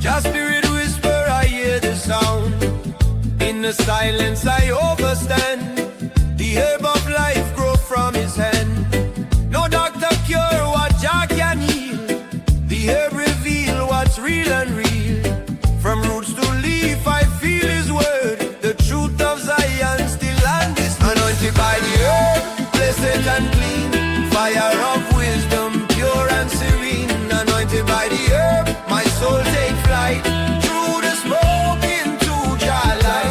Just spirit whisper, I hear the sound. In the silence I overstand. The herb of life grow from his hand. No doctor cure what Jah can heal. The herb reveal what's real and real. From roots to leaf I feel his word. The truth of Zion still on this. Anointed by the herb, blessed and clean. Fire of wisdom, pure and serene. Anointed by the herb, my soul take flight. Through the smoke into Jah light.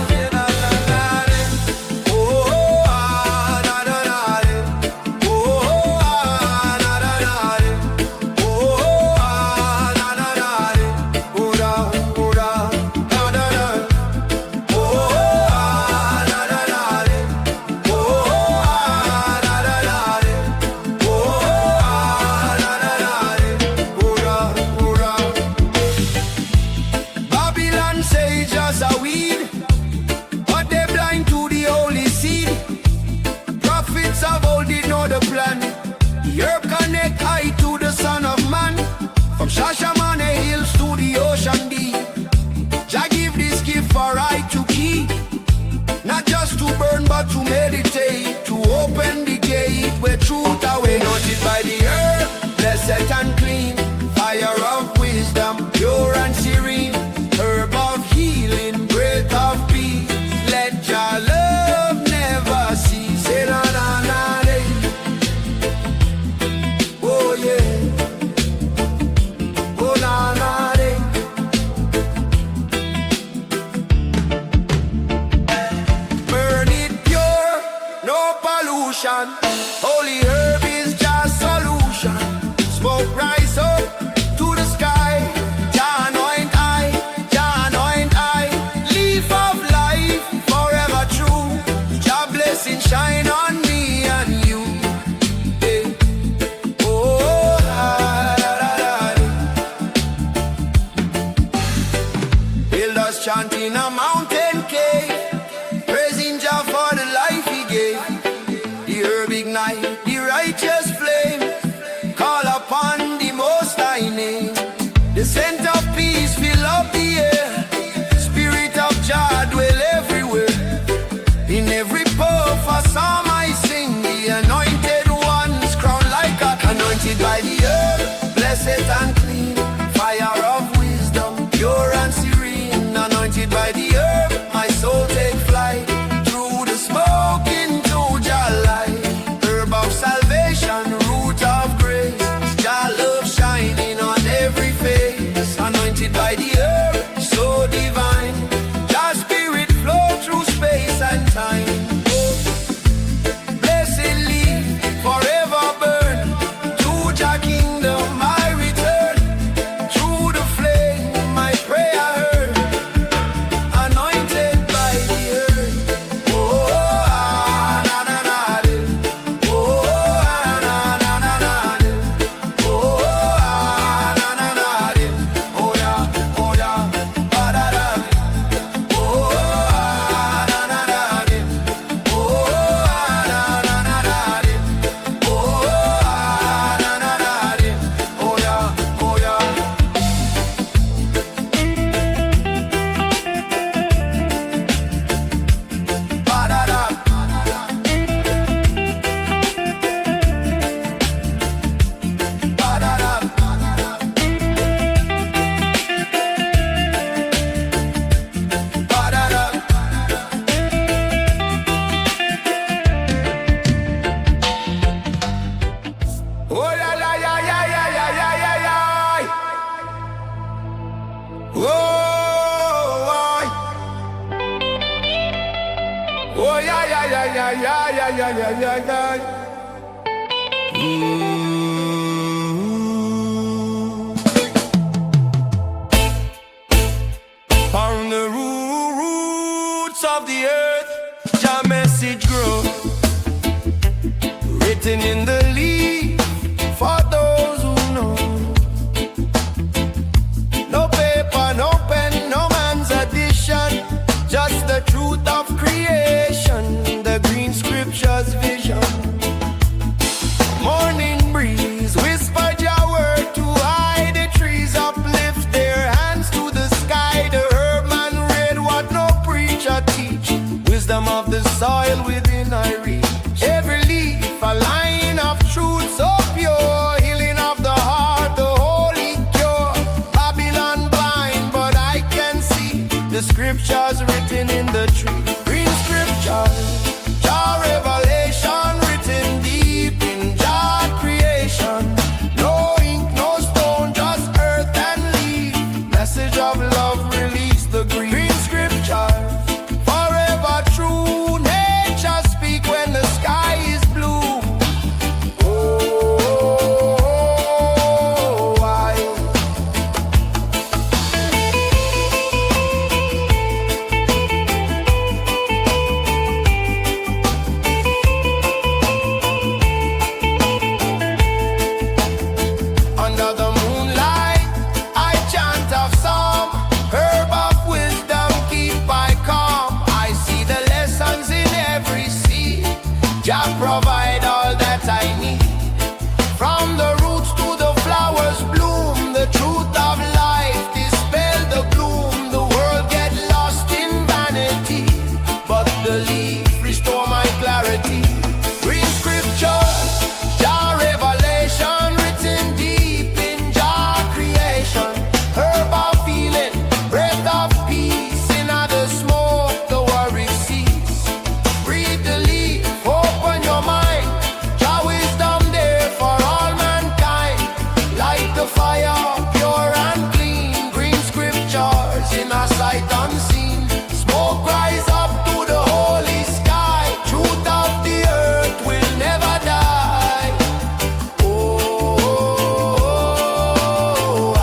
Shashamane hills to the ocean deep. Jah give this gift for I to keep. Not just to burn but to meditate. To open the gate where truth away. Anointed by the earth, blessed and clean. Fire of wisdom, pure and serene. Herb of healing, breath of peace. Let Jah love never cease. Say na na na day. Oh yeah. Burn it pure, no pollution. Holy herb is just solution. Smoke rise up to the sky. Jah anoint I. Leaf of life, forever true. Jah blessing shine on me and you. Hey. Oh, builders chanting a mountain cave, praising Jah for the life he gave. The herb ignite the righteous flame, call upon the Most High name. The scent of peace fill up the air, spirit of Jah dwell everywhere. In every puff a psalm I sing, the anointed ones crowned like a anointed by the herb, blessed and clean. Fire of wisdom, pure and serene. Anointed by the herb, my soul take flight. Through the smoke into Jah light. Herb of salvation, root of grace. Jah love shining on every face. Anointed by the herb, so divine. Jah spirit flow through space and time. Blessed leaf, forever burn. To Jah kingdom I return. Through the flame my prayer heard. Anointed by the earth. Oh, na na na de. Oh, na na na de. Oh, na na na de. Oh yeah, ba da da. Oh, na na na de. Oh, na na na de. Oh, na na na de. Oh yeah. Ba-da-da. Ba-da-da. Ba-da-da. Oh la la ya ya ya ya ya ya ya. Oh, oh, oh ya ya ya ya ya ya ya ya ya ya. On the roots of the earth, Jah message grow. Written in the leaf for those who know. No paper, no pen, no man's addition. Just the truth of creation, the green scriptures vision. Morning breeze, whisper Jah word to hide the trees, uplift their hands to the soil within Irie. Every leaf a line of truth so pure, healing of the heart, the holy cure. Babylon blind, but I can see the scriptures written in the tree. Green scriptures, Jah revelation written deep in Jah creation. No ink, no stone, just earth and leaf. Message of love, release the green scriptures. Forever true, nature speak when the sky is blue. Oh, why? Under the moonlight, I chant of psalm, herb of wisdom keep I calm. I see the lessons in every seed. Jah provide all that I need. From the roots to the flowers bloom, the truth of life dispel the gloom. The world get lost in vanity, but the leaf restore my clarity. Green scriptures, Jah revelation written deep in Jah creation. Herb of healing, breath of peace. In the smoke, the worry cease. Breathe the leaf, open your mind. Jah wisdom there for all mankind. Light the fire, pure and clean. Green scriptures in a sight unseen. Smoke rise up to the holy sky. Truth of the earth will never die. Oh, I.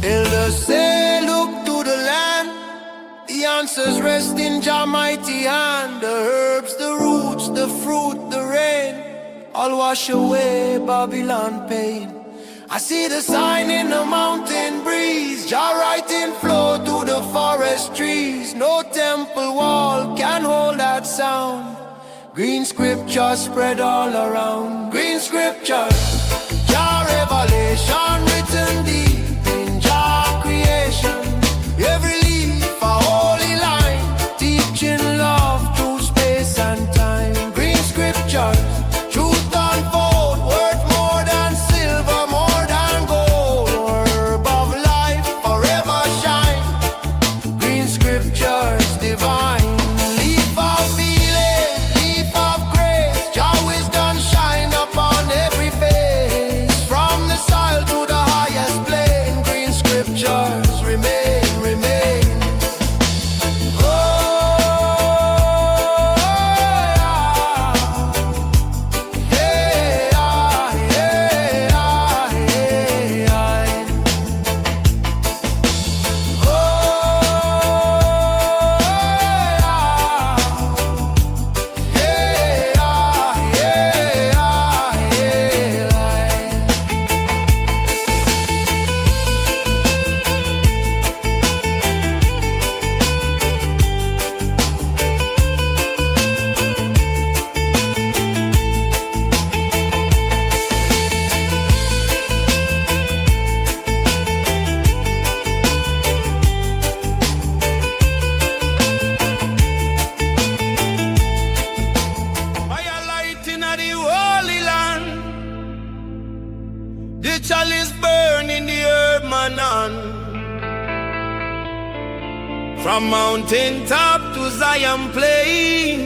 Elders say, look to the land. The answers rest in Jah mighty hand. The herbs, the roots, the fruit, the rain, all wash away Babylon pain. I see the sign in the mountain breeze. Jah writing flow through the forest trees. No temple wall can hold that sound. Green scriptures spread all around. Green scriptures, Jah revelation written deep in Jah creation. Every leaf a holy line, teaching love through space and time. Green scriptures, truth unfold, worth more than silver, more than gold. Herb of life forever shine. Green scriptures divine. Leaf of healing, leaf of grace. Jah wisdom shine upon every face. From the soil to the highest plane. Green scriptures remain, remain. Oh, yeah. Hey, ah, yeah, ah, yeah, ah. Oh, yeah. Yeah, ah, yeah, ah, yeah, ah. Fire light in the holy land. The chalice burn in the herb manan. From mountain top to Zion plain,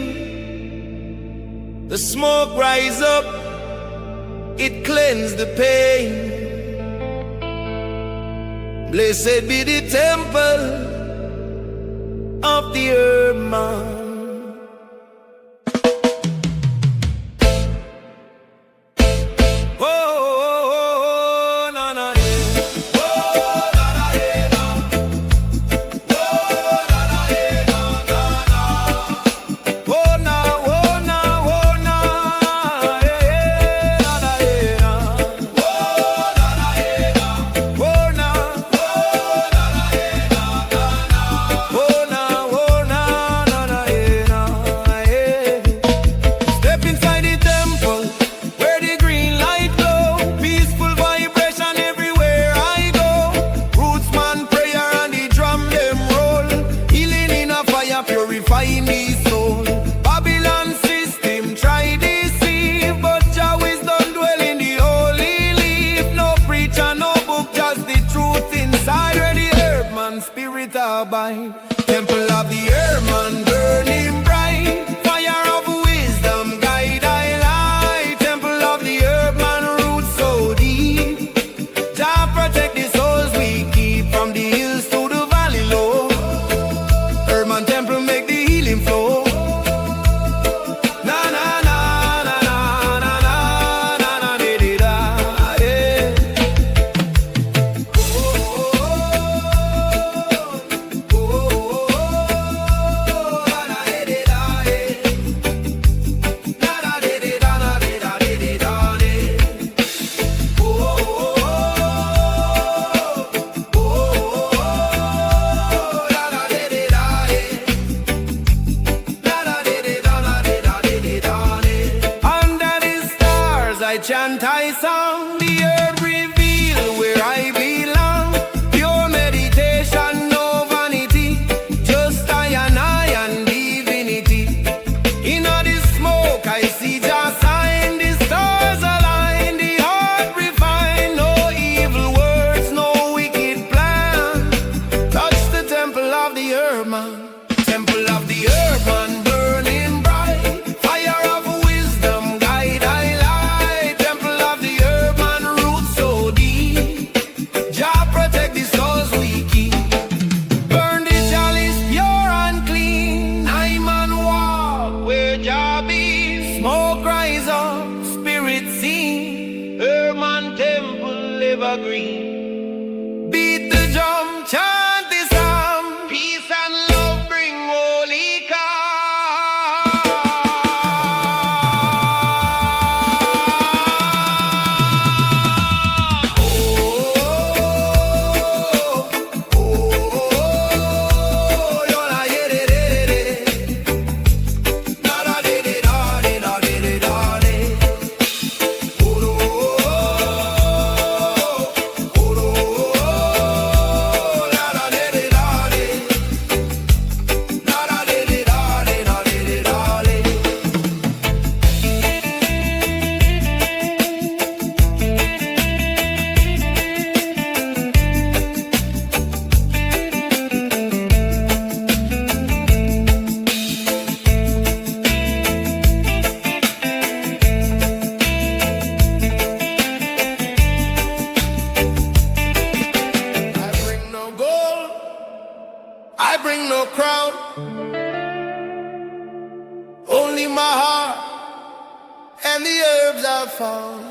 the smoke rise up, it cleanse the pain. Blessed be the temple of the herb man. Oh, na na yeah. Oh, na na yeah, na. Oh, na na yeah, na na na. Oh na, oh na, oh na, yeah, na na yeah, na. Oh na na yeah, na. Oh na, oh na na yeah, na na. abide. Temple of the Herman burning bright, fire of wisdom guide I light. Temple of the Herman roots so deep, Jah protect the souls we keep from the hills to the valley low. Herman temple make the healing flow. Na na na na na na na na na di da, yeah. I chant, I song, the earth reveal where I belong. Pure meditation, no vanity, just I and divinity. In all this smoke I see just sign, the stars align, the heart refined. No evil words, no wicked plan. Touch the temple of the Herman, temple of the Herman burning bright, fire of wisdom guide I light. Green. Beat the drum, chant the psalm, peace and love bring holy calm. Oh, oh, oh, yo la ye de de de, da da de de da de da de de da de. I bring no crown, only my heart and the herbs I found.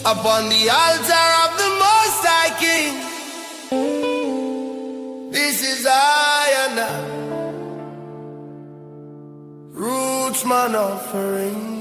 Upon the altar of the Most High King, this is I and I, roots man offering.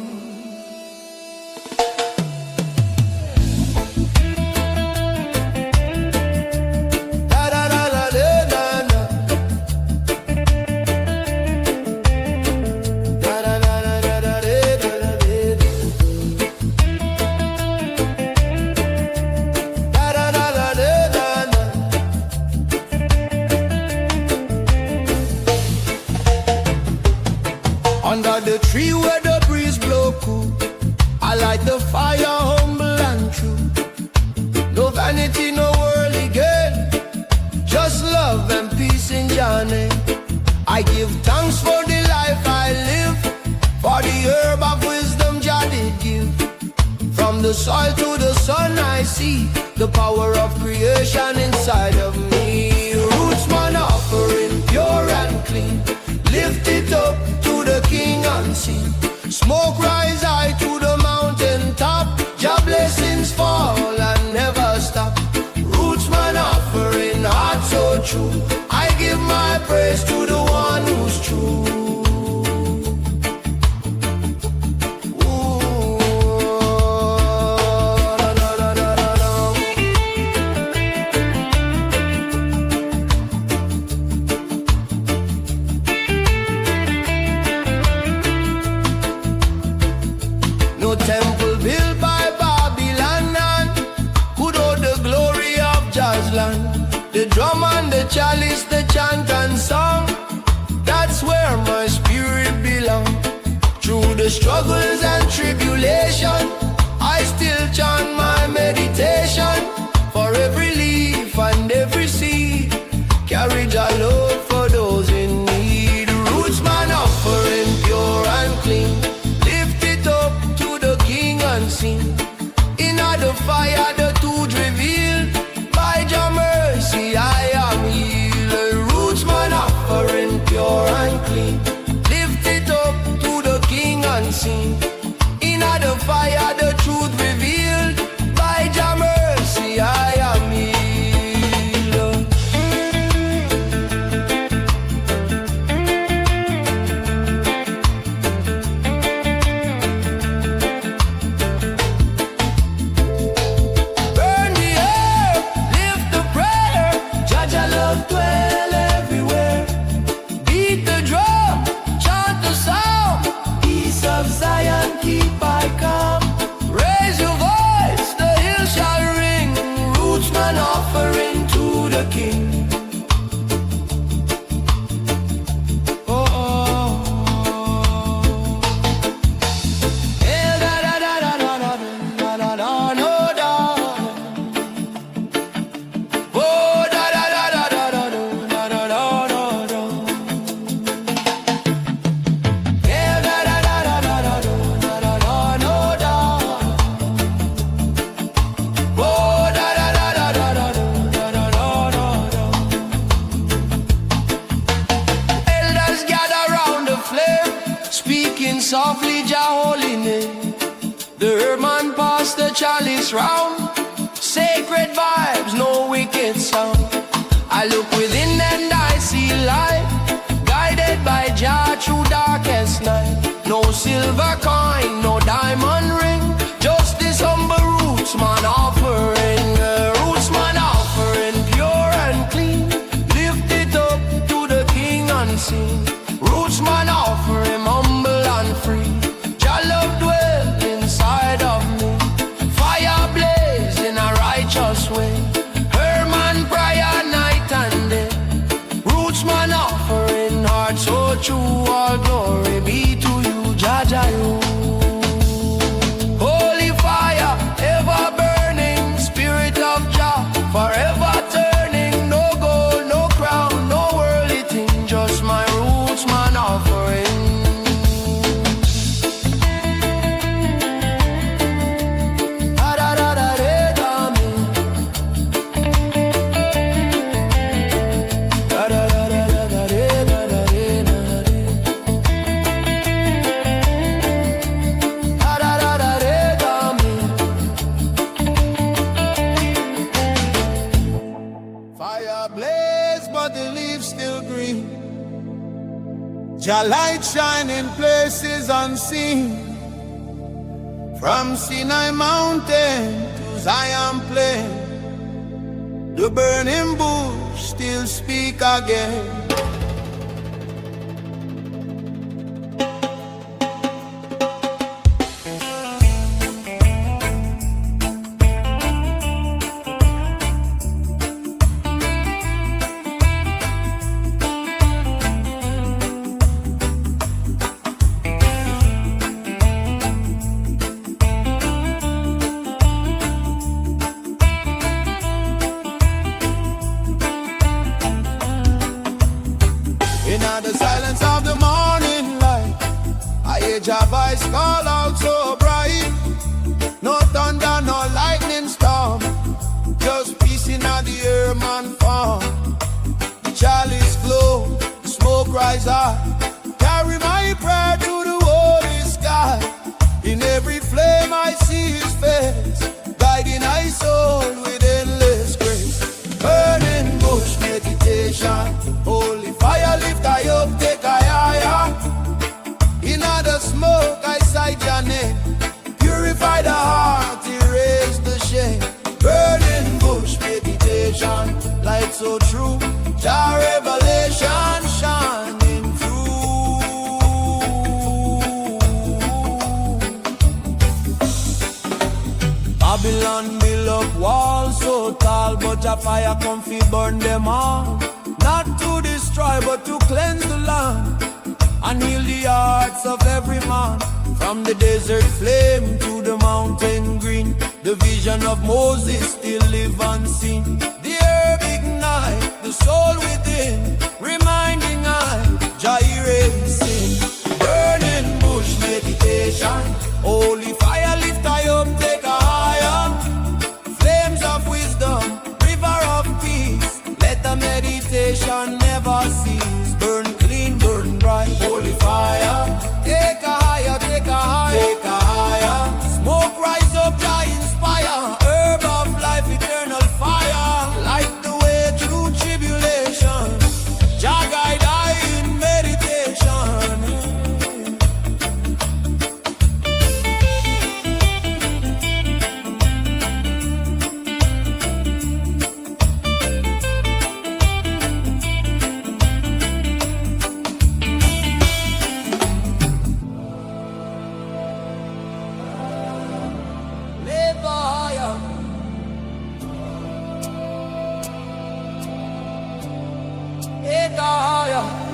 Under the tree where the breeze blow cool, I light the fire humble and true. No vanity, no worldly gain, just love and peace in your name. I give thanks for the life I live, for the herb of wisdom Jah did give. From the soil to the sun I see the power of creation inside of me. Roots man offering pure and clean, lift it up to the King unseen. Smoke rise high to the mountain top, Jah blessings fall and never stop. Roots man offering heart so true, I give my praise to the one who's true. No temple built by Babylon none could hold the glory of Jah's land. The drum and the chalice, the chant and song, that's where my spirit belongs. Through the struggles and tribulation, I still chant my meditation. For every leaf and every seed, softly Jah holy name. The herman passed the chalice round. Sacred vibes, no wicked sound. I look within and I see light, guided by Jah through darkest night. No silver coin, no diamond ring, just this humble roots man offering. Roots man offering, pure and clean. Lift it up to the King unseen. Roots man offering, humble and free. Jah love dwell inside of me. Fire blaze in a righteous way. Herman prayer night and day. Roots man offering, heart so true. All glory be to you, Jah Jah you. Holy fire, ever burning, spirit of Jah, forever turning. No gold, no crown, no worldly thing, just my roots man offering. Fire blaze, but the leaves still green. Jah light shine in places unseen. From Sinai mountain to Zion plain, the burning bush still speak again. In the silence of the morning light, I hear Jah voice call out so bright. No thunder, no lightning storm, just peace in the air, man farm. The chalice glow, the smoke rise high. Carry my prayer to the holy sky. In every flame I see His face, guiding my soul with endless grace. Burning bush meditation, holy fire lift I up, take I higher. In the smoke I sight your name, purify the heart, erase the shame. Burning bush meditation, light so true, Jah revelation shining through. Babylon build up walls so tall, but Jah fire come fi burn them all. Not to destroy, but to cleanse the land and heal the hearts of every man. From the desert flame to the mountain green, the vision of Moses still live unseen. The herb ignite the soul within, reminding I, Jah Irie sing. Burning bush meditation, holy fire lift I up, take a higher. Flames of wisdom, river of peace, let the meditation never cease. Burn clean, burn bright, holy fire. Take a higher, take a higher, take a higher. Smoke rise up, Jah inspire. Herb of life, eternal fire. Light the way through tribulation. Jah guide I in meditation.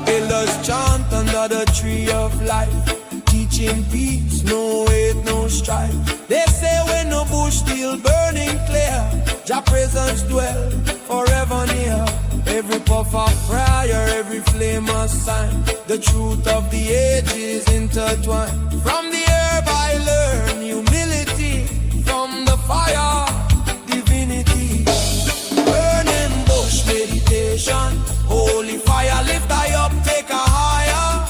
Elders chant under the tree of life, teaching peace, no hate, no strife. They say when no bush still burning clear, Jah presence dwell forever near. Every puff of fire, every flame a sign, the truth of the ages intertwined. From the herb I learn humility, from the fire divinity. Burning bush meditation, holy fire lift I up, take a higher.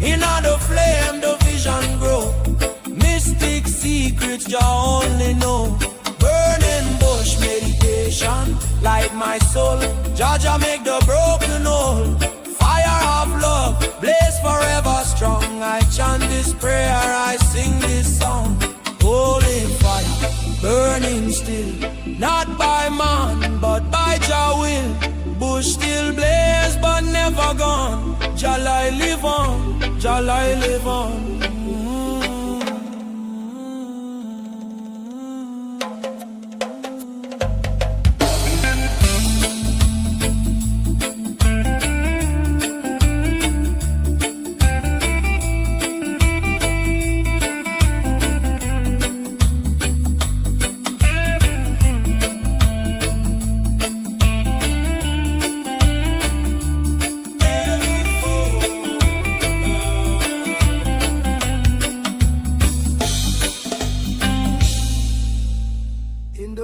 In the flame, the secrets Jah only know. Burning bush meditation, light my soul. Jah make the broken whole. Fire of love, blaze forever strong. I chant this prayer, I sing this song. Holy fire, burning still, not by man, but by Jah will. Bush still blaze, but never gone. Jah live on, Jah live on.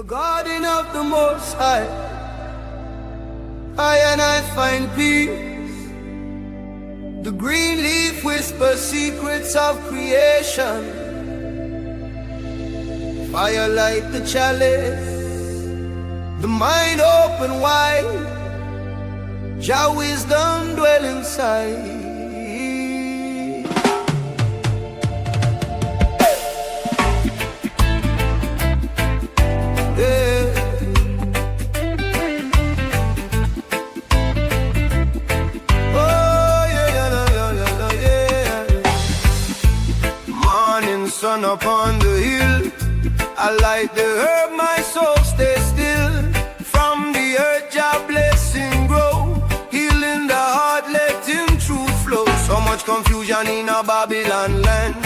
Garden of the Most High, I and I find peace. The green leaf whispers secrets of creation. Fire light the chalice, the mind open wide. Jah wisdom dwell inside. Sun upon the hill, I light the herb, my soul stay still. From the earth, Jah blessing grow, healing the heart, letting truth flow. So much confusion in a Babylon land,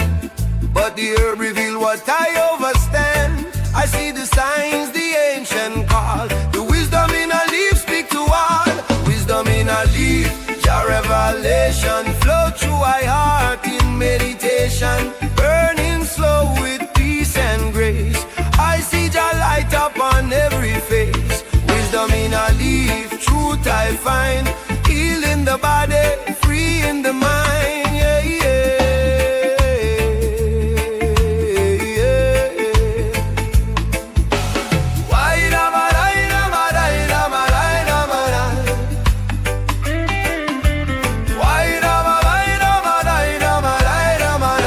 but the herb reveal what I overstand. I see the signs, the ancient call, the wisdom in a leaf speak to all. Wisdom in a leaf, Jah revelation flow through my heart in meditation. Burning slow with peace and grace, I see Jah light up on every face. Wisdom in a leaf, truth I find, healing the body, free in the mind. Yeah, yeah, yeah, yeah. Why da ma da da ma da da ma da da ma da. Why da ma da ma da da ma da da ma da.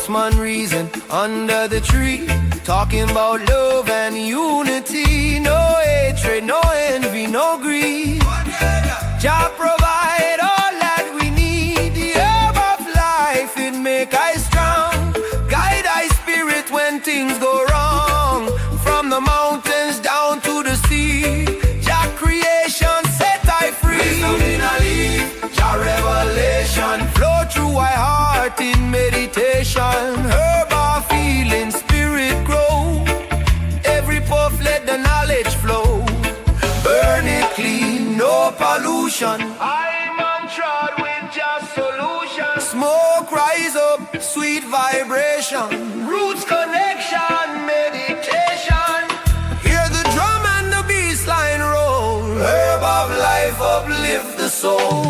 Man reason under the tree, talking about love and unity. No hatred, no envy, no greed. Jah provide all that we need. The herb of life, it make I strong. Guide I spirit when things go wrong. From the mountains down to the sea, Jah creation set I free. Wisdom in a leaf, Jah revelation flow through my heart in meditation. Herb of feeling, spirit grow. Every puff let the knowledge flow. Burn it clean, no pollution. I'm untrod with just solution. Smoke rise up, sweet vibration. Roots connection, meditation. Hear the drum and the bass line roll. Herb of life uplift the soul.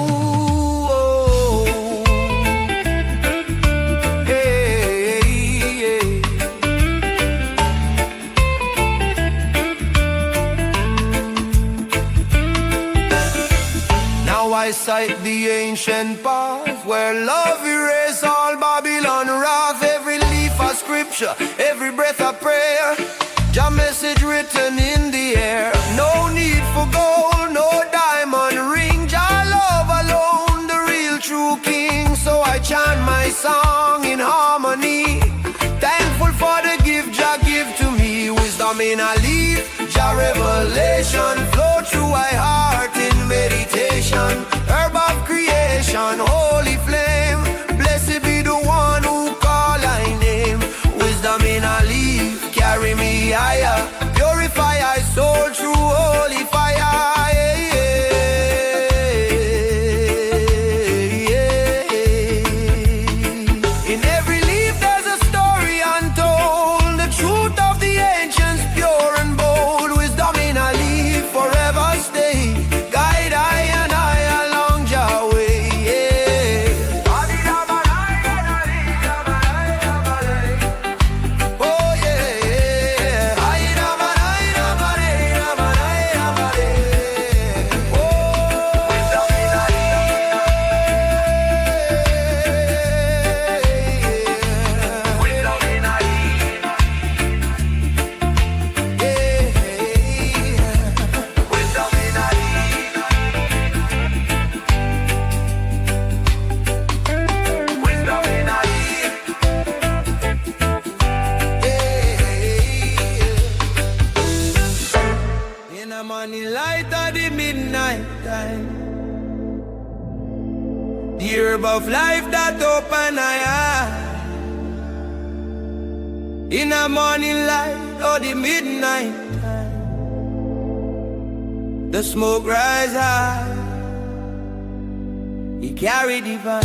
I sight the ancient path where love erase all Babylon wrath. Every leaf a scripture, every breath a prayer. Jah message written in the air. No need for gold, no diamond ring. Jah love alone, the real true king. So I chant my song in harmony, thankful for the gift Jah give to me. Wisdom in a leaf, Jah revelation flow through my heart in meditation. Herb of creation, holy flame. Blessed be the one who call I name. Wisdom in a leaf, carry me higher. Purify I soul through holy fire. Yeah, yeah, yeah. In every leaf there's a story untold. The truth of the ancients pure and bold. Wisdom morning light of the midnight time, the herb of life that open eye. In the morning light or the midnight time, the smoke rise high. He carry divine.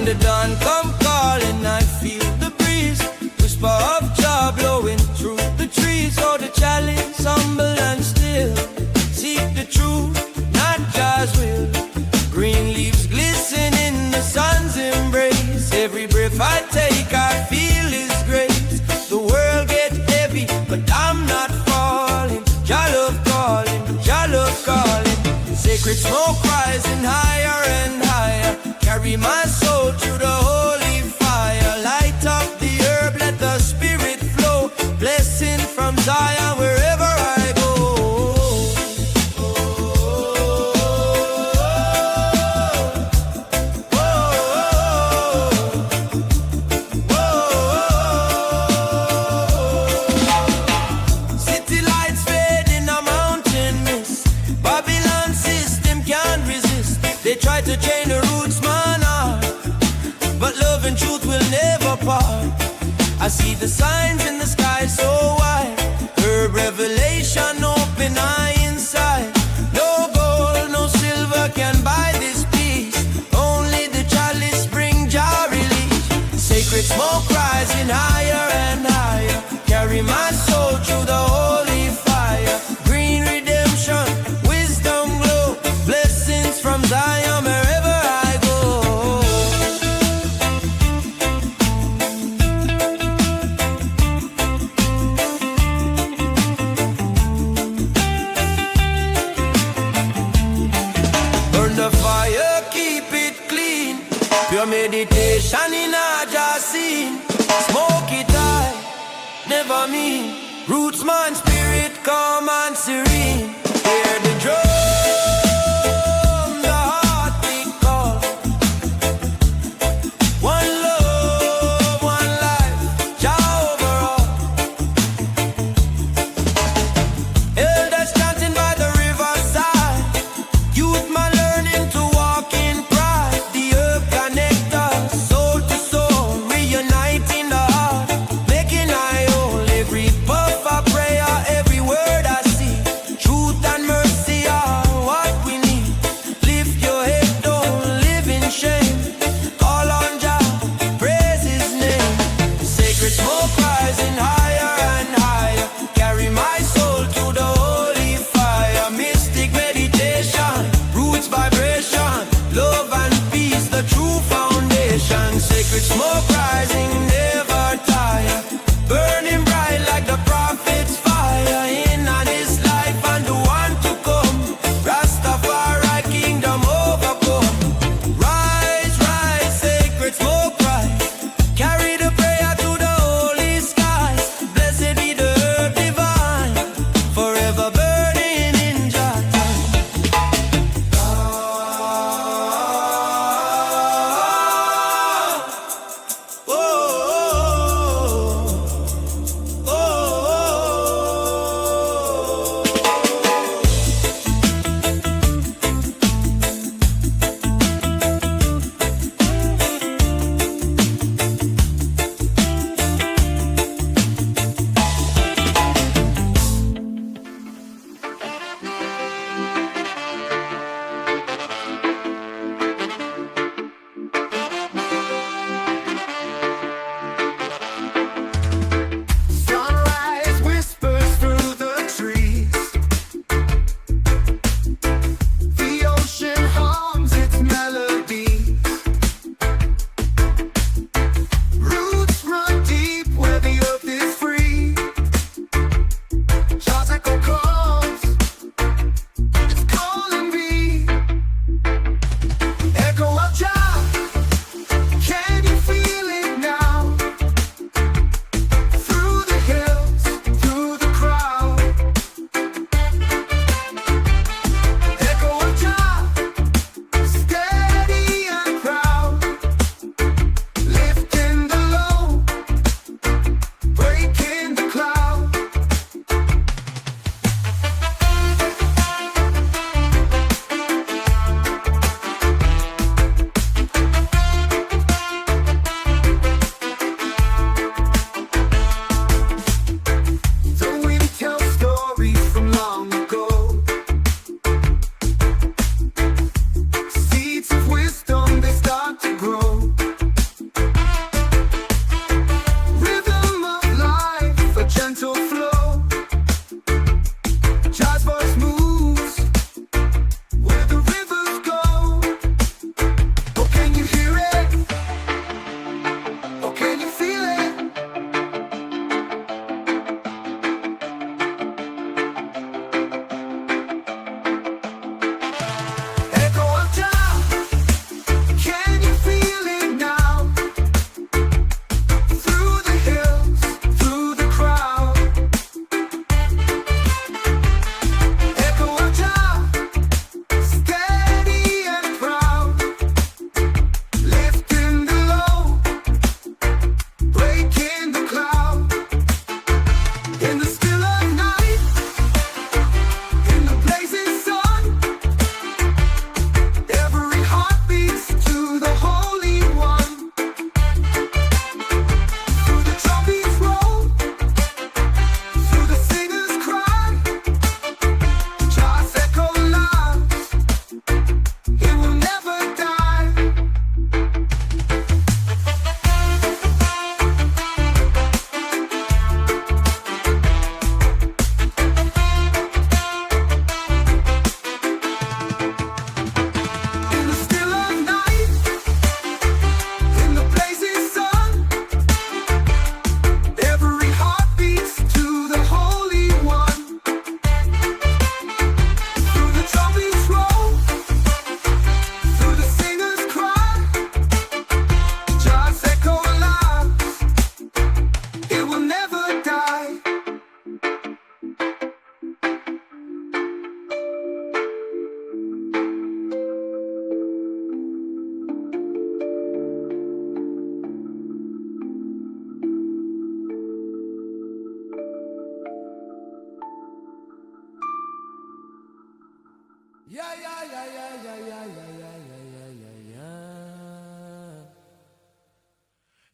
The dawn come calling, I feel the breeze, whisper of joy blowing through the trees. Oh, the chalice humble and still, seek the truth, not God's will. Green leaves glisten in the sun's embrace. Every breath I take, I feel His grace. The world get heavy, but I'm not falling. Jah love calling, Jah love calling. Sacred smoke rising higher and higher. Carry my soul to the holy fire. Light up the herb, let the spirit flow. Blessing from Zion wherever I go. City lights fade in a mountain mist. Babylon system can't resist. They try to chain the roots, man, but love and truth will never part. I see the signs in the sky so wide. Herb revelation open eye inside. No gold, no silver can buy this peace. Only the chalice bring Jah release. Sacred smoke rising higher and higher. Carry my soul through the holy fire. Green redemption, wisdom glow. Blessings from Zion wherever I go. Burn the fire, keep it clean. Pure meditation in a Jah scene. Smoke it high, never mean. Roots man, spirit calm and serene. Hear the drum, the heartbeat call. One love, one life, Jah overall. Elders chanting by the riverside. Youth man learning to walk in pride. The herb connect us, soul to soul, reuniting the heart, making I whole. Every puff of prayer, every word I see. Truth Yeah, yeah, yeah, yeah, yeah, yeah, yeah, yeah, yeah, yeah, yeah.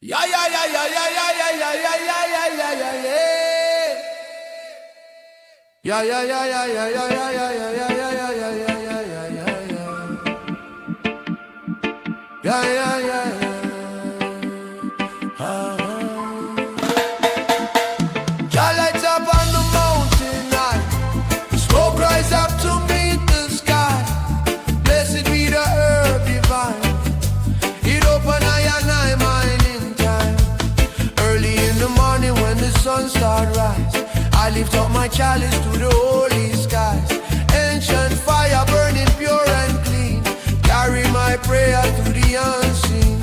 Yeah, yeah, yeah, yeah, yeah, yeah, yeah, yeah, yeah, yeah, yeah, yeah, yeah. Yeah, yeah, yeah, yeah, yeah, yeah, yeah, yeah, yeah, yeah, yeah, yeah, yeah, yeah, yeah, yeah, yeah. Yeah, yeah, yeah, yeah. Jah lights up on the mountain high, smoke rise up to meet the sky. Blessed be the herb divine, it open I and I mine in time. Early in the morning when the sun start rise, I lift up my chalice to the holy skies. Ancient fire burning pure and clean, carry my prayer through the unseen.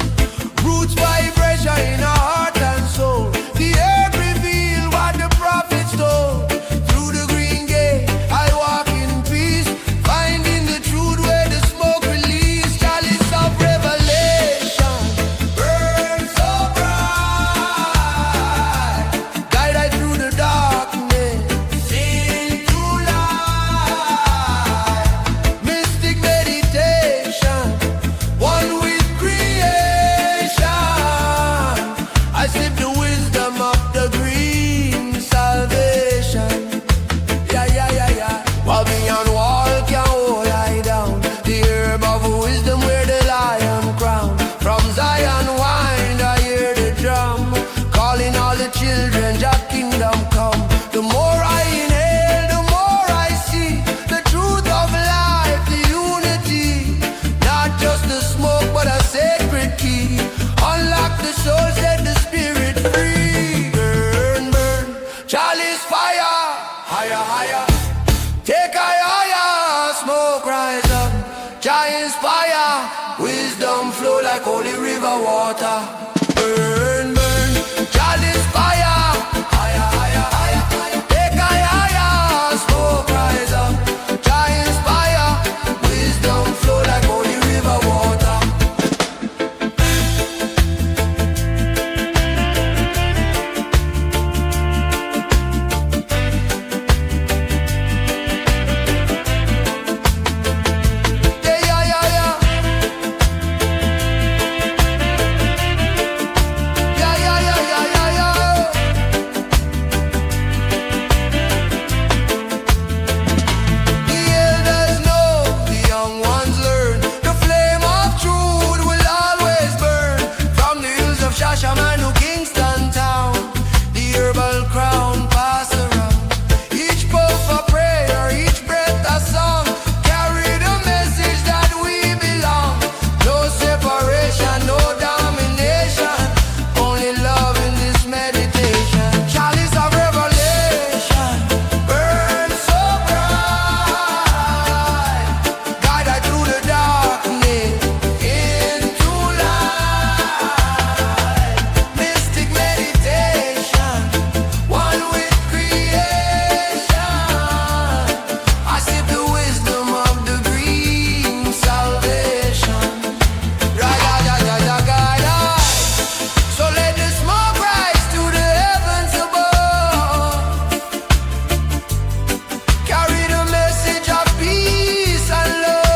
Roots vibration in our heart and soul, the earth reveal what the prophets told. Through the green gate I walk in peace, finding the truth where the smoke release. Chalice of revelation burn so bright, guide I through the darkness into light. Mystic meditation, one with creation. I sip the wisdom of the green salvation. Yeah, yeah, yeah, yeah. While beyond wall can hold I down, the herb of wisdom where the lion crowned. From Zion wind I hear the drum, calling all the children, Jah kingdom come. The more I inhale, the more I see the truth of life, the unity. Not just the smoke, but a sacred key. Unlock the soul, set the spirit free. Burn, burn, chalice fire, higher, higher. Take I higher, smoke rise up. Jah inspire, wisdom flow like holy river water. Burn, burn, chalice fire, higher, higher, higher, higher. Take I higher, smoke rise up. Jah inspire, wisdom flow like holy river water. Yeah, yeah, yeah, yeah. Yeah, yeah, yeah, yeah, yeah, yeah. The elders know, the young ones learn. The flame of truth will always burn. From the hills of Shashaman to Kingston town, the herbal crown pass around. Each puff a prayer, each breath a song, carry the message that we belong. No separation, no domination, only love in this meditation. Chalice of revelation burn so bright, guide I through the darkness into light. Mystic meditation, one with creation. I sip the wisdom of the green salvation. Raggae. So let the smoke rise to the heavens above, carry the message of peace and love.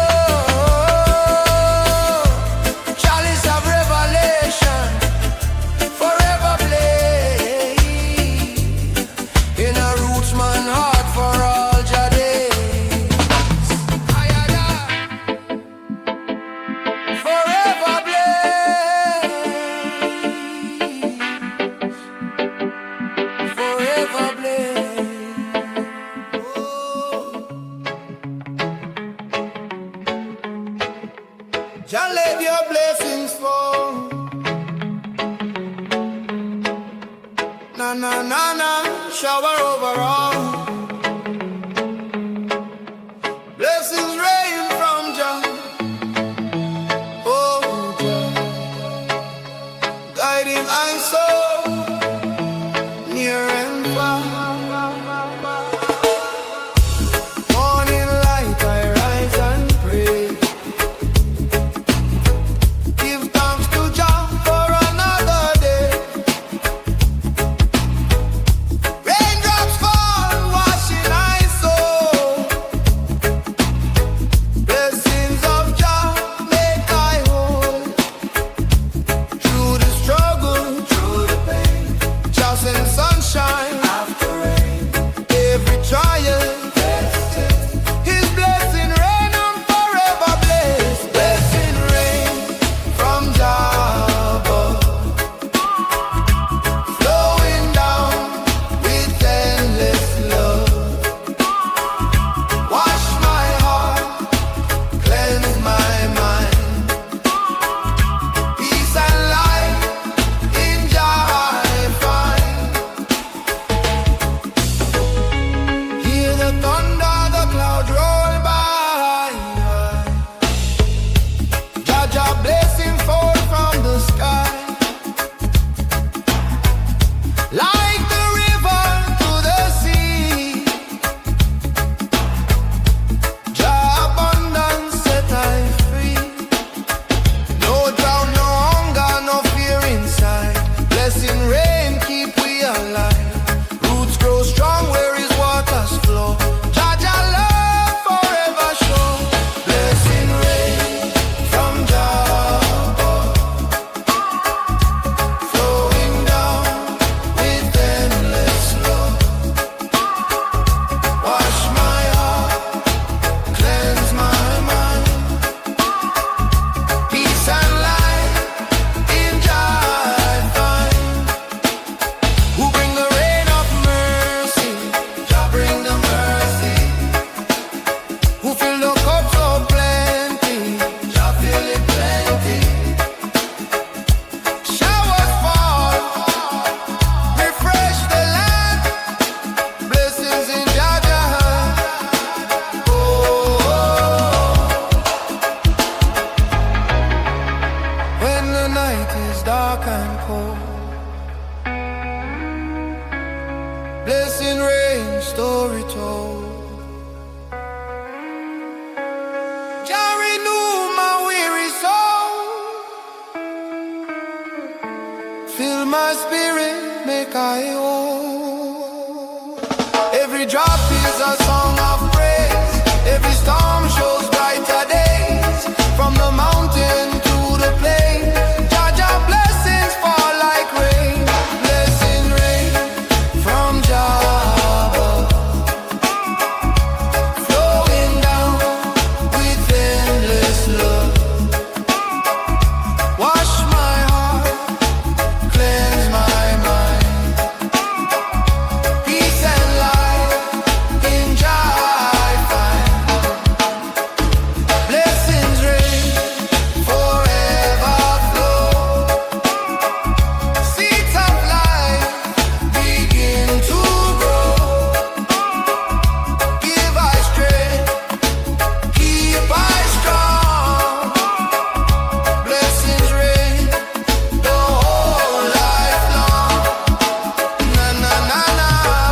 Chalice of revelation, forever blaze in a rootsman heart for all Jah days. Forever blaze, forever blaze. Jah let your blessings fall. Na na na na, shower over all. Blessings rain from Jah. Oh Jah, guiding I soul near and far. Morning light I rise and pray, give thanks to Jah for another day. Raindrops fall my own. Every drop is a song of praise. Every storm shows brighter days. From the mountain to the plain, Jaja blessings fall like rain. Blessing rain from Java, flowing down with endless love. Wash my heart, cleanse my mind. Peace and light in Jah I find. Blessings rain forever flow. Seeds of life begin to grow. Give I strength, keep I strong. Blessings rain the whole life long. Na na na na,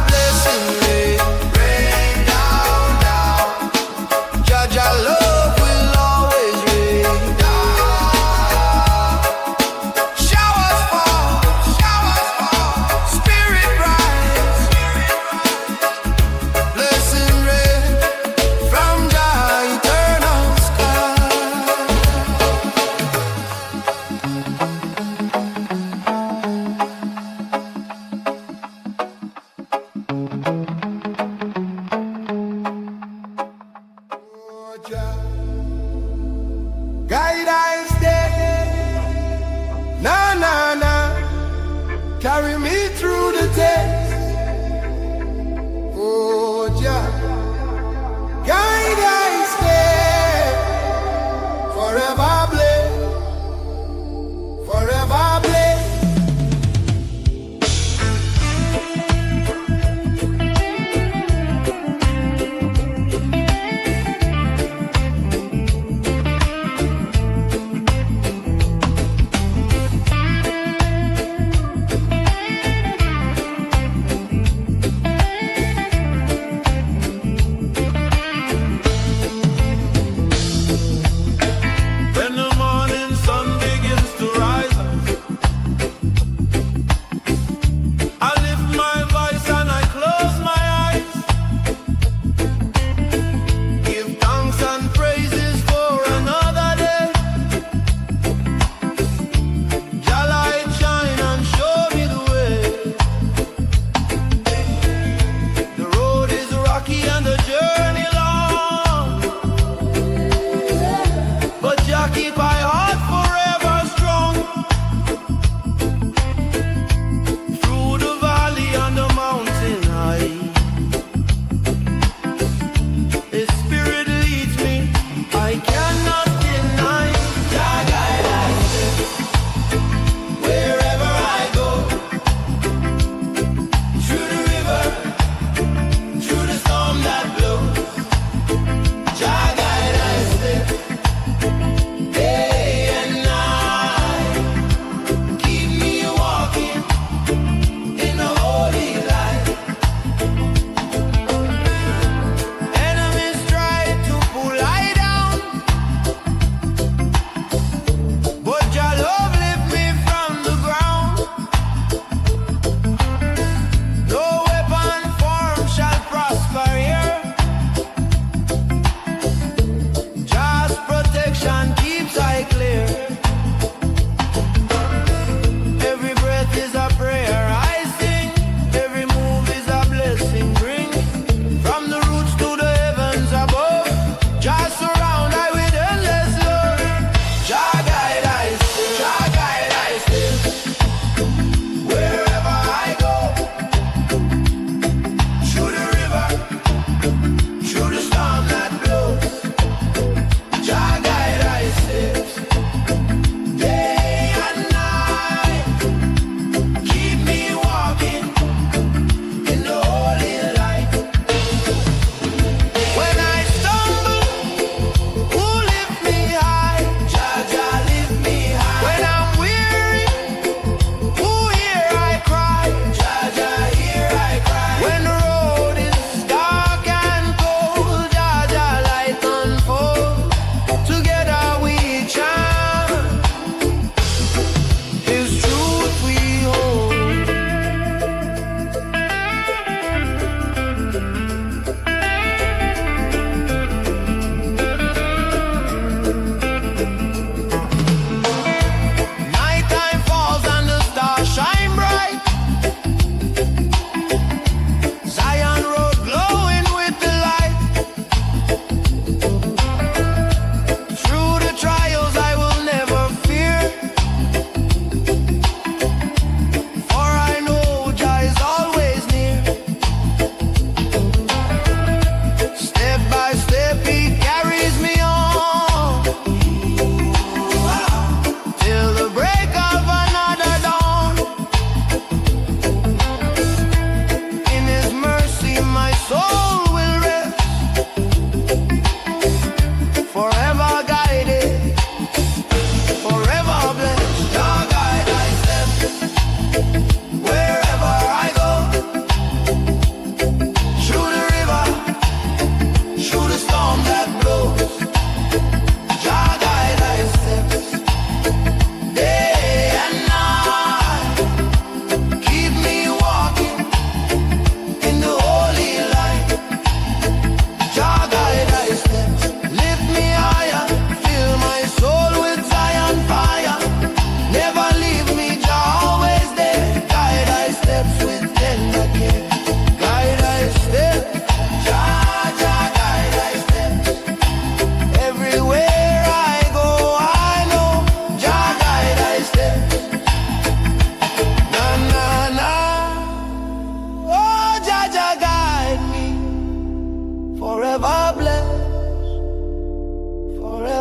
blessing rain, rain down down. Jaja love will always rain down. Showers fall, spirit rise. Blessing rain from Jah eternal sky. Guide I stay, na na na, carry me through the test. Oh Jah, guide I stay, forever blessed, forever blessed.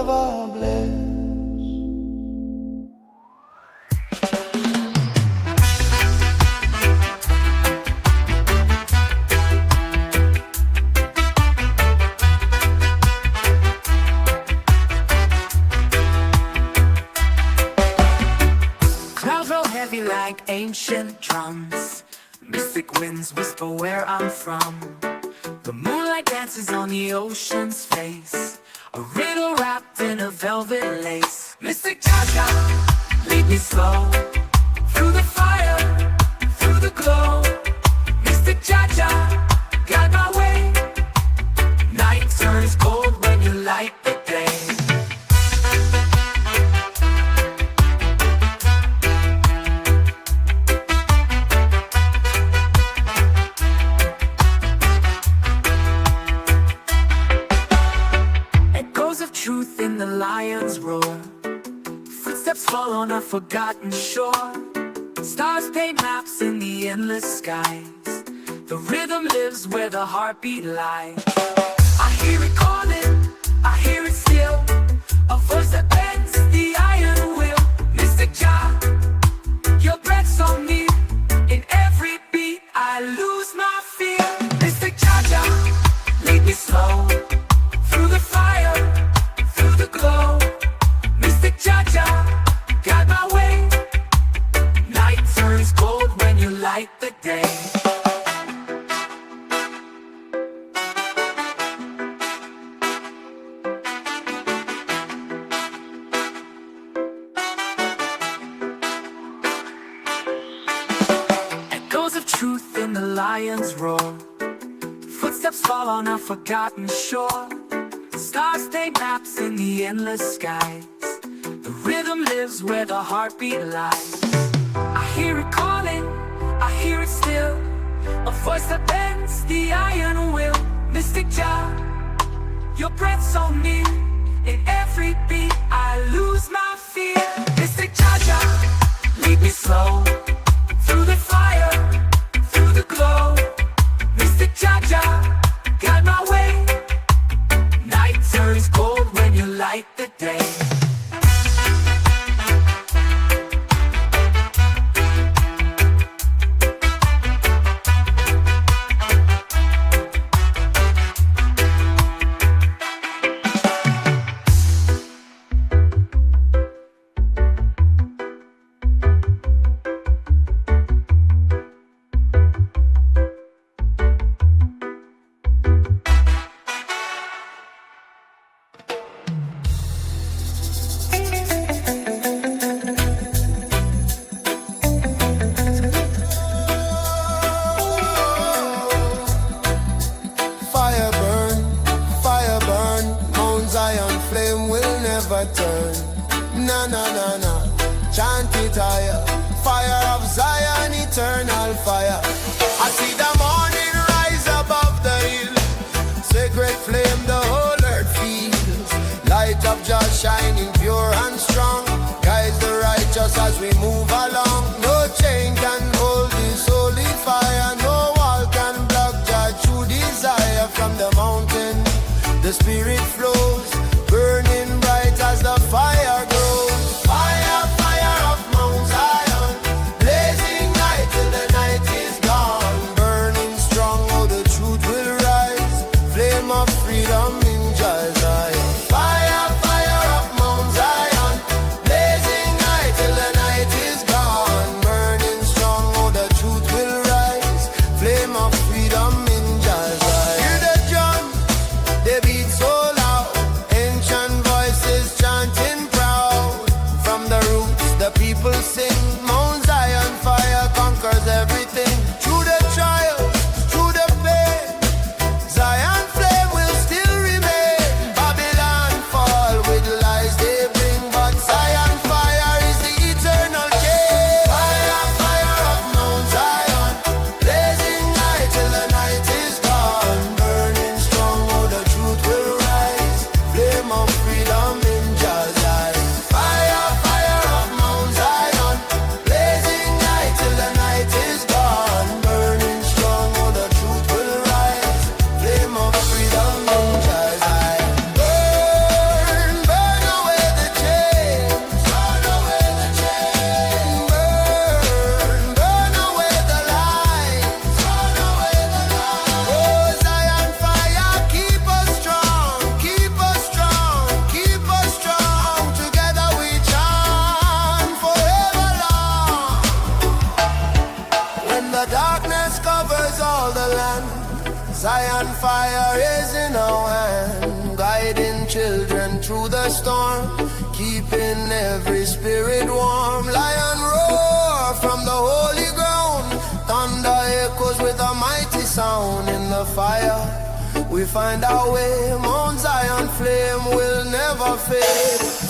forever blessed. Clouds roll heavy like ancient drums. Mystic winds whisper where I'm from. The moonlight dances on the ocean's face. A riddle wrapped in a velvet lace. Mystic Jaja, lead me slow. Through the fire, through the glow. Mystic Jaja, guide my way. Night turns gold when you light the day. Of truth in the lion's roar. Footsteps fall on a forgotten shore. Stars paint maps in the endless skies. The rhythm lives where the heartbeat lies. I hear it calling, I hear it still. A voice that bends the iron will. Mystic Jah, your breath so near. In every beat I lose my fear. Mystic Jah Jah, lead me slow. Through the fire, through the glow. Mystic Jaja, guide my way. Night turns gold when you light the day. Echoes of truth in the lion's roar. Footsteps fall on a forgotten shore. Stars paint maps in the endless skies. The rhythm lives where the heartbeat lies. I hear it calling, I hear it still. A voice that bends the iron will. Mystic Jah, your breath so near. In every beat I lose my fear. Mystic Jah Jah, lead me slow. Through the fire, through the glow. Mystic Jah Jah, guide my way. Night turns gold when you light the day. Turn. Na na na na, chant it higher. Fire of Zion, eternal fire. I see the morning rise above the hill. Sacred flame the whole earth feels. Light of Jah shining pure and strong. Guides the righteous as we move along. No chain can hold this holy fire. No wall can block Jah true desire. From the mountain the spirit flows, burning bright as the fire grows. Fire, fire of Mount Zion, blazing light till the night is gone. Burning strong, oh the truth will rise. Flame of freedom in Zion. Fire, fire of Mount Zion, blazing light till the night is gone. Burning strong, oh the truth will rise. Flame of freedom in Zion. Hear the drum, they beat so loud. Zion fire is in our hand, guiding children through the storm, keeping every spirit warm. Lion roar from the holy ground, thunder echoes with a mighty sound. In the fire we find our way, Mount Zion flame will never fade.